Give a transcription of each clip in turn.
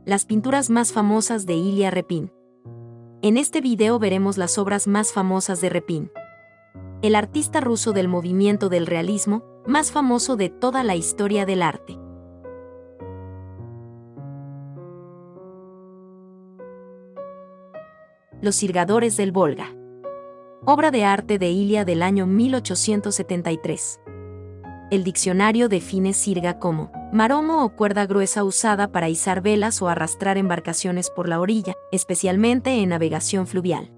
las pinturas más famosas de Ilya Repin. En este video veremos las obras más famosas de Repin, el artista ruso del movimiento del realismo más famoso de toda la historia del arte. Los Sirgadores del Volga. Obra de arte de Ilya del año 1873. El diccionario define sirga como maromo o cuerda gruesa usada para izar velas o arrastrar embarcaciones por la orilla, especialmente en navegación fluvial.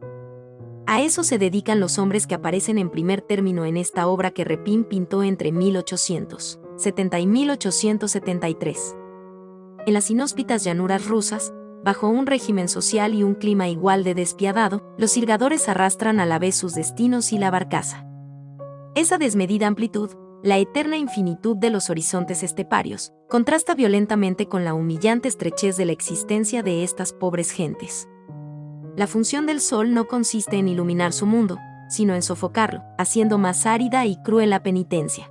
A eso se dedican los hombres que aparecen en primer término en esta obra que Repin pintó entre 1870 y 1873. En las inhóspitas llanuras rusas, bajo un régimen social y un clima igual de despiadado, los sirgadores arrastran a la vez sus destinos y la barcaza. Esa desmedida amplitud, la eterna infinitud de los horizontes esteparios, contrasta violentamente con la humillante estrechez de la existencia de estas pobres gentes. La función del sol no consiste en iluminar su mundo, sino en sofocarlo, haciendo más árida y cruel la penitencia.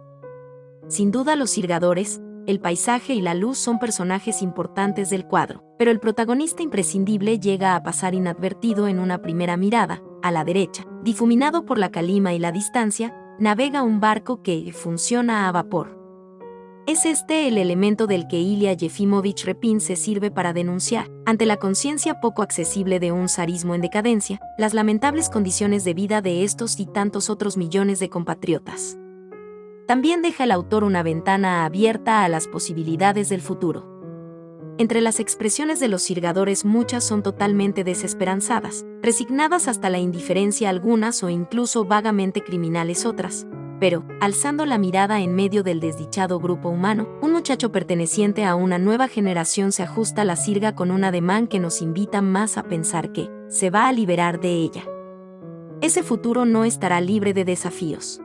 Sin duda los sirgadores, el paisaje y la luz son personajes importantes del cuadro, pero el protagonista imprescindible llega a pasar inadvertido en una primera mirada. A la derecha, difuminado por la calima y la distancia, navega un barco que funciona a vapor. Es este el elemento del que Ilya Yefimovich Repin se sirve para denunciar, ante la conciencia poco accesible de un zarismo en decadencia, las lamentables condiciones de vida de estos y tantos otros millones de compatriotas. También deja el autor una ventana abierta a las posibilidades del futuro. Entre las expresiones de los sirgadores muchas son totalmente desesperanzadas, resignadas hasta la indiferencia algunas o incluso vagamente criminales otras. Pero, alzando la mirada en medio del desdichado grupo humano, un muchacho perteneciente a una nueva generación se ajusta a la sirga con un ademán que nos invita más a pensar que se va a liberar de ella. Ese futuro no estará libre de desafíos.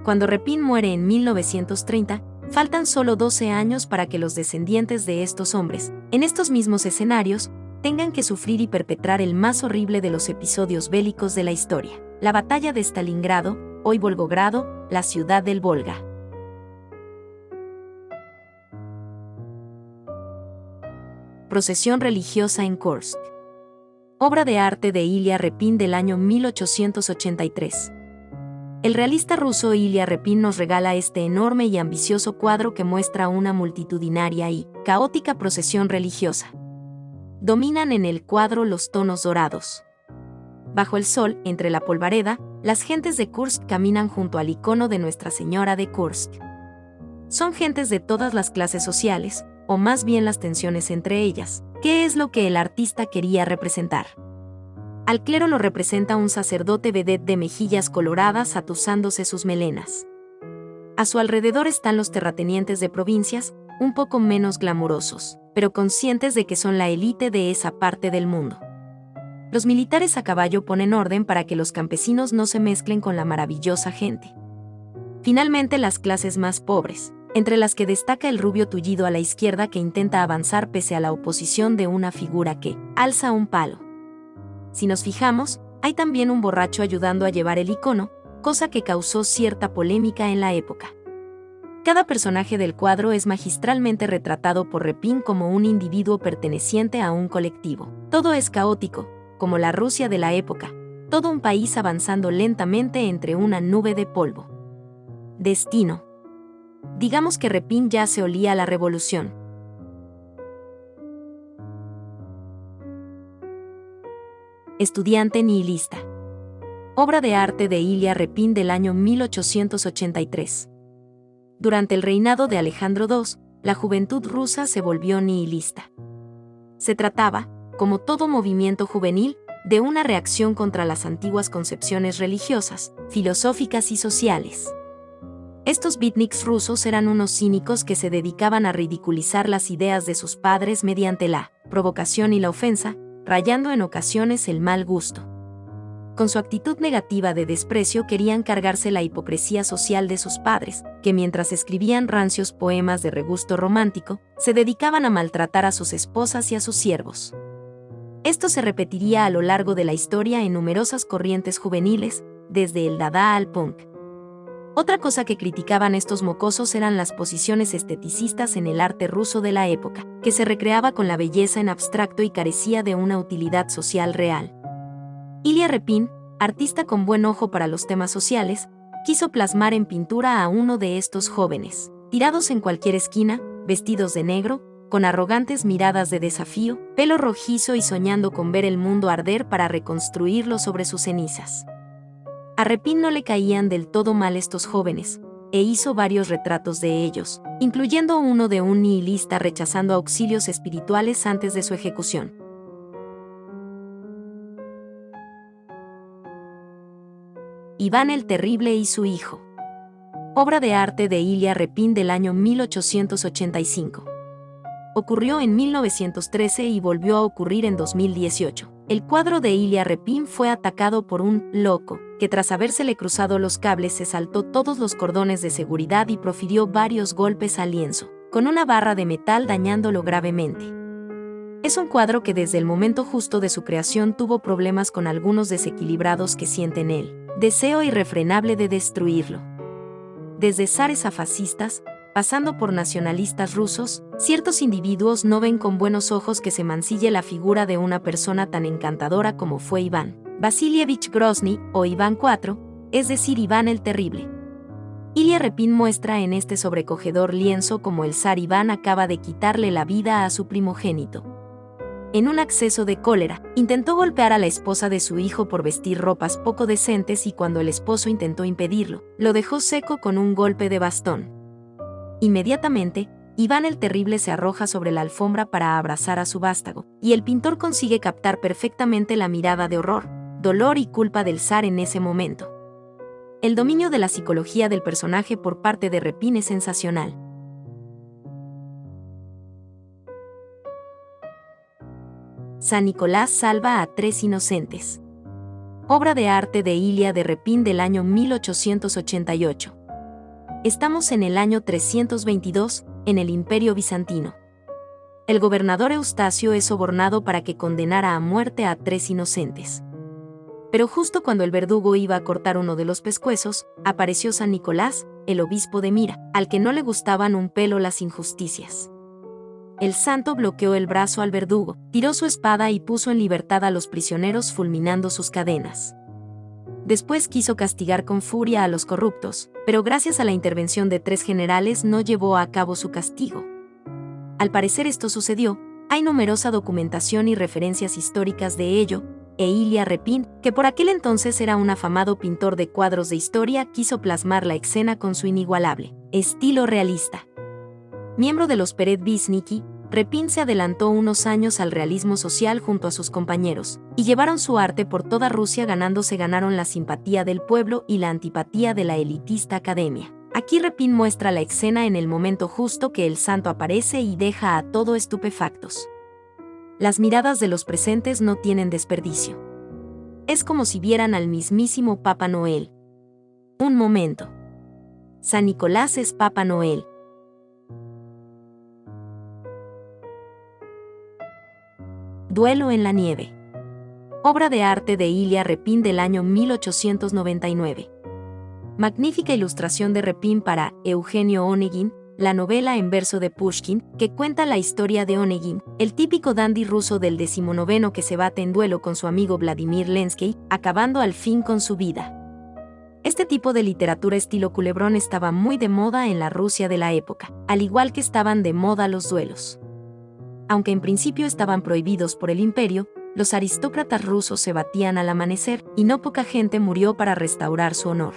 Cuando Repin muere en 1930, faltan solo 12 años para que los descendientes de estos hombres, en estos mismos escenarios, tengan que sufrir y perpetrar el más horrible de los episodios bélicos de la historia, la batalla de Stalingrado, hoy Volgogrado, la ciudad del Volga. Procesión religiosa en Kursk. Obra de arte de Ilya Repin del año 1883. El realista ruso Ilya Repin nos regala este enorme y ambicioso cuadro que muestra una multitudinaria y caótica procesión religiosa. Dominan en el cuadro los tonos dorados. Bajo el sol, entre la polvareda, las gentes de Kursk caminan junto al icono de Nuestra Señora de Kursk. Son gentes de todas las clases sociales, o más bien las tensiones entre ellas. ¿Qué es lo que el artista quería representar? Al clero lo representa un sacerdote vedette de mejillas coloradas atusándose sus melenas. A su alrededor están los terratenientes de provincias, un poco menos glamurosos, pero conscientes de que son la élite de esa parte del mundo. Los militares a caballo ponen orden para que los campesinos no se mezclen con la maravillosa gente. Finalmente las clases más pobres, entre las que destaca el rubio tullido a la izquierda que intenta avanzar pese a la oposición de una figura que alza un palo. Si nos fijamos, hay también un borracho ayudando a llevar el icono, cosa que causó cierta polémica en la época. Cada personaje del cuadro es magistralmente retratado por Repin como un individuo perteneciente a un colectivo. Todo es caótico, como la Rusia de la época, todo un país avanzando lentamente entre una nube de polvo. Destino. Digamos que Repin ya se olía a la revolución. Estudiante nihilista. Obra de arte de Ilya Repin del año 1883. Durante el reinado de Alejandro II, la juventud rusa se volvió nihilista. Se trataba, como todo movimiento juvenil, de una reacción contra las antiguas concepciones religiosas, filosóficas y sociales. Estos beatniks rusos eran unos cínicos que se dedicaban a ridiculizar las ideas de sus padres mediante la provocación y la ofensa, rayando en ocasiones el mal gusto. Con su actitud negativa de desprecio querían cargarse la hipocresía social de sus padres, que mientras escribían rancios poemas de regusto romántico, se dedicaban a maltratar a sus esposas y a sus siervos. Esto se repetiría a lo largo de la historia en numerosas corrientes juveniles, desde el Dada al punk. Otra cosa que criticaban estos mocosos eran las posiciones esteticistas en el arte ruso de la época, que se recreaba con la belleza en abstracto y carecía de una utilidad social real. Ilya Repin, artista con buen ojo para los temas sociales, quiso plasmar en pintura a uno de estos jóvenes, tirados en cualquier esquina, vestidos de negro, con arrogantes miradas de desafío, pelo rojizo y soñando con ver el mundo arder para reconstruirlo sobre sus cenizas. A Repin no le caían del todo mal estos jóvenes, e hizo varios retratos de ellos, incluyendo uno de un nihilista rechazando auxilios espirituales antes de su ejecución. Iván el Terrible y su hijo. Obra de arte de Ilya Repin del año 1885. Ocurrió en 1913 y volvió a ocurrir en 2018. El cuadro de Ilya Repin fue atacado por un loco, que tras habérsele cruzado los cables se saltó todos los cordones de seguridad y profirió varios golpes al lienzo, con una barra de metal dañándolo gravemente. Es un cuadro que desde el momento justo de su creación tuvo problemas con algunos desequilibrados que sienten el deseo irrefrenable de destruirlo. Desde zares a fascistas, pasando por nacionalistas rusos, ciertos individuos no ven con buenos ojos que se mancille la figura de una persona tan encantadora como fue Iván Vasilievich Grozny o Iván IV, es decir, Iván el Terrible. Ilya Repin muestra en este sobrecogedor lienzo cómo el zar Iván acaba de quitarle la vida a su primogénito. En un acceso de cólera, intentó golpear a la esposa de su hijo por vestir ropas poco decentes y cuando el esposo intentó impedirlo, lo dejó seco con un golpe de bastón. Inmediatamente, Iván el Terrible se arroja sobre la alfombra para abrazar a su vástago, y el pintor consigue captar perfectamente la mirada de horror, dolor y culpa del zar en ese momento. El dominio de la psicología del personaje por parte de Repin es sensacional. San Nicolás salva a 3 inocentes. Obra de arte de Ilya de Repin del año 1888. Estamos en el año 322, en el Imperio Bizantino. El gobernador Eustacio es sobornado para que condenara a muerte a 3 inocentes. Pero justo cuando el verdugo iba a cortar uno de los pescuezos, apareció San Nicolás, el obispo de Mira, al que no le gustaban un pelo las injusticias. El santo bloqueó el brazo al verdugo, tiró su espada y puso en libertad a los prisioneros fulminando sus cadenas. Después quiso castigar con furia a los corruptos, pero gracias a la intervención de 3 generales no llevó a cabo su castigo. Al parecer esto sucedió, hay numerosa documentación y referencias históricas de ello, e Ilya Repin, que por aquel entonces era un afamado pintor de cuadros de historia, quiso plasmar la escena con su inigualable estilo realista. Miembro de los Peredvishniki, Repin se adelantó unos años al realismo social junto a sus compañeros, y llevaron su arte por toda Rusia ganaron la simpatía del pueblo y la antipatía de la elitista academia. Aquí Repin muestra la escena en el momento justo que el santo aparece y deja a todo estupefactos. Las miradas de los presentes no tienen desperdicio. Es como si vieran al mismísimo Papá Noel. Un momento. San Nicolás es Papá Noel. Duelo en la nieve. Obra de arte de Ilya Repin del año 1899. Magnífica ilustración de Repin para Eugenio Onegin, la novela en verso de Pushkin, que cuenta la historia de Onegin, el típico dandy ruso del 19º que se bate en duelo con su amigo Vladimir Lenskey, acabando al fin con su vida. Este tipo de literatura estilo culebrón estaba muy de moda en la Rusia de la época, al igual que estaban de moda los duelos. Aunque en principio estaban prohibidos por el imperio, los aristócratas rusos se batían al amanecer, y no poca gente murió para restaurar su honor.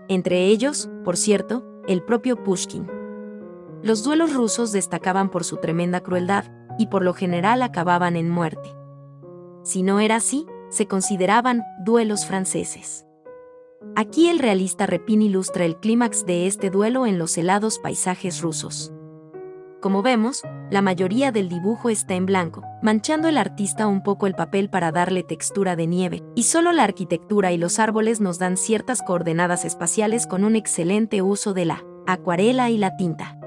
Entre ellos, por cierto, el propio Pushkin. Los duelos rusos destacaban por su tremenda crueldad, y por lo general acababan en muerte. Si no era así, se consideraban duelos franceses. Aquí el realista Repin ilustra el clímax de este duelo en los helados paisajes rusos. Como vemos, la mayoría del dibujo está en blanco, manchando el artista un poco el papel para darle textura de nieve, y solo la arquitectura y los árboles nos dan ciertas coordenadas espaciales con un excelente uso de la acuarela y la tinta.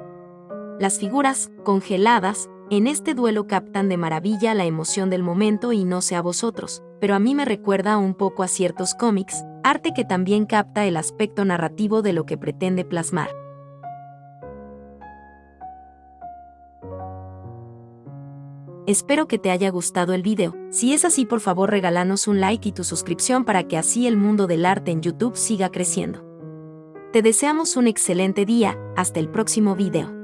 Las figuras, congeladas, en este duelo captan de maravilla la emoción del momento y no sé a vosotros, pero a mí me recuerda un poco a ciertos cómics, arte que también capta el aspecto narrativo de lo que pretende plasmar. Espero que te haya gustado el video. Si es así, por favor regálanos un like y tu suscripción para que así el mundo del arte en YouTube siga creciendo. Te deseamos un excelente día, hasta el próximo video.